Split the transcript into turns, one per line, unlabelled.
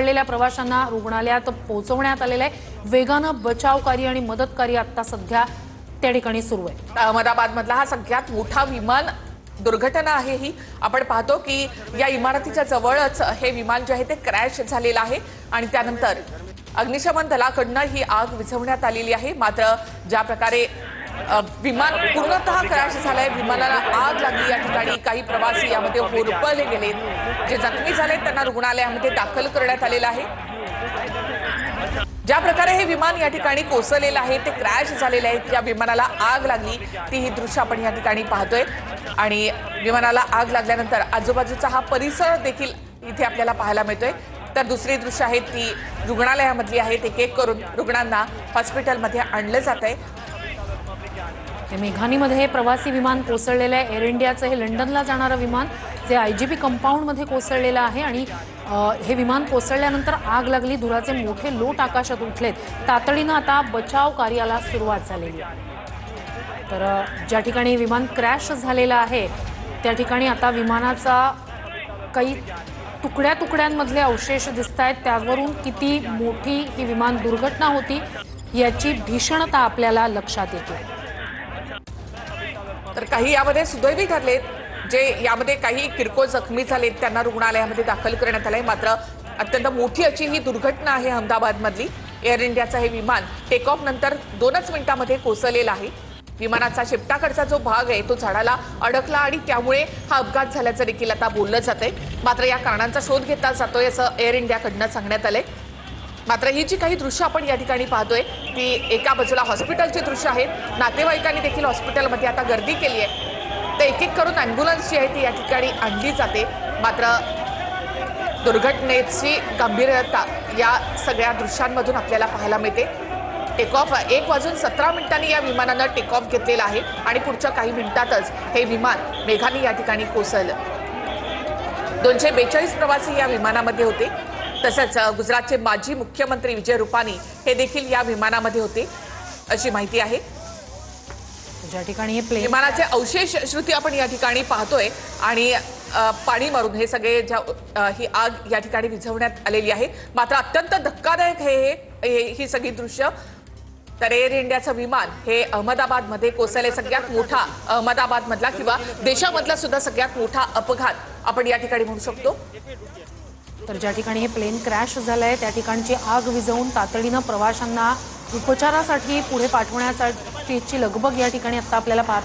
कोसळलेल्या प्रवाशांना रुग्णालयात पोहोचवण्यात आलेले आहे। वेगानं बचाव कार्य आणि मदत कार्य आता सध्या त्या ठिकाणी सुरू आहे।
अहमदाबाद मधला हा सगळ्यात मोठा विमान दुर्घटना आहे ही। आपण पाहतो की या इमारतीच्या जवळच हे विमान जे आहे ते क्रॅश झालेलं आहे आणि त्यानंतर अग्निशमन दलाकडून ही आग विझवण्यात आलेली आहे। मात्र ज्या प्रकारे विमान पूर्णतः क्रॅश झालाय, विमानाला आग लागली, या ठिकाणी काही प्रवासी यामध्ये होरपळले गेले, जे जखमी झाले त्यांना रुग्णालयामध्ये दाखल करण्यात आलेलं आहे। ज्या प्रकारे हे विमान या ठिकाणी कोसळलेलं आहे, ते क्रॅश झालेलं आहे, या विमानाला आग लागली ती ही दृश्य आपण या ठिकाणी पाहतोय आणि विमानाला आग लागल्यानंतर आजूबाजूचा हा परिसर देखील इथे आपल्याला पाहायला मिळतोय। तर दुसरी दृश्य आहे ती रुग्णालयामधली आहेत। एक एक करून रुग्णांना हॉस्पिटलमध्ये आणलं जात आहे।
मेघानीमध्ये हे प्रवासी विमान कोसळलेलं आहे। एअर इंडियाचं हे लंडनला जाणारं विमान जे आयजीबी कंपाऊंडमध्ये कोसळलेलं आहे आणि हे विमान कोसळल्यानंतर आग लागली, धुराचे मोठे लोट आकाशात उठलेत। तातडीनं आता बचाव कार्याला सुरुवात झालेली आहे। तर ज्या ठिकाणी विमान क्रॅश झालेलं आहे त्या ठिकाणी आता विमानाचा काही तुकड्या तुकड्यांमधले अवशेष दिसत आहेत। त्यावरून किती मोठी ही विमान दुर्घटना होती याची भीषणता आपल्याला लक्षात येते।
तर काही यामध्ये सुदैवी ठरलेत, जे यामध्ये काही किरकोळ जखमी झालेत त्यांना रुग्णालयामध्ये दाखल करण्यात आलंय। मात्र अत्यंत मोठी अशी ही दुर्घटना आहे अहमदाबादमधली। एअर इंडियाचं हे विमान टेक ऑफ नंतर 2च मिनिटांमध्ये कोसळलेलं आहे। विमानाचा शिपटाकडचा जो भाग आहे तो झाडाला अडकला आणि त्यामुळे हा अपघात झाल्याचं देखील आता बोललं जातंय। मात्र या कारणांचा शोध घेतला जातोय असं एअर इंडियाकडून सांगण्यात आलंय। मात्र ही जी काही दृश्य आपण या ठिकाणी पाहतोय ती एका बाजूला हॉस्पिटलची दृश्य आहेत। नातेवाईकांनी देखील हॉस्पिटलमध्ये आता गर्दी केली आहे, तर एक एक करून अँब्युलन्स जी आहे ती या ठिकाणी आणली जाते। मात्र दुर्घटनेची गंभीरता या सगळ्या दृश्यांमधून आपल्याला पाहायला मिळते। टेक ऑफ 1:17 या विमानानं टेक ऑफ घेतलेला आहे आणि पुढच्या काही मिनिटातच हे विमान मेघानी या ठिकाणी कोसळलं। 242 प्रवासी या विमानामध्ये होते। तसंच गुजरातचे माजी मुख्यमंत्री विजय रुपानी हे देखील या विमानामध्ये होते अशी माहिती आहे।
ज्या ठिकाणी हे
विमानाचे अवशेष श्रुती आपण या ठिकाणी पाहतोय आणि पाणी मारून हे सगळे ही आग या ठिकाणी विझवण्यात आलेली आहे। मात्र अत्यंत धक्कादायक ही सगळी दृश्य। तर एअर इंडियाचं विमान हे अहमदाबादमध्ये कोसळले, सगळ्यात मोठा अहमदाबादमधला किंवा देशामधला सुद्धा सगळ्यात मोठा अपघात आपण या ठिकाणी म्हणू शकतो।
तर ज्या ठिकाणी हे प्लेन क्रॅश झालंय त्या ठिकाणची आग विझवून तातडीनं प्रवाशांना उपचारासाठी पुढे पाठवण्यासाठीची लगबग या ठिकाणी आता आपल्याला पाहता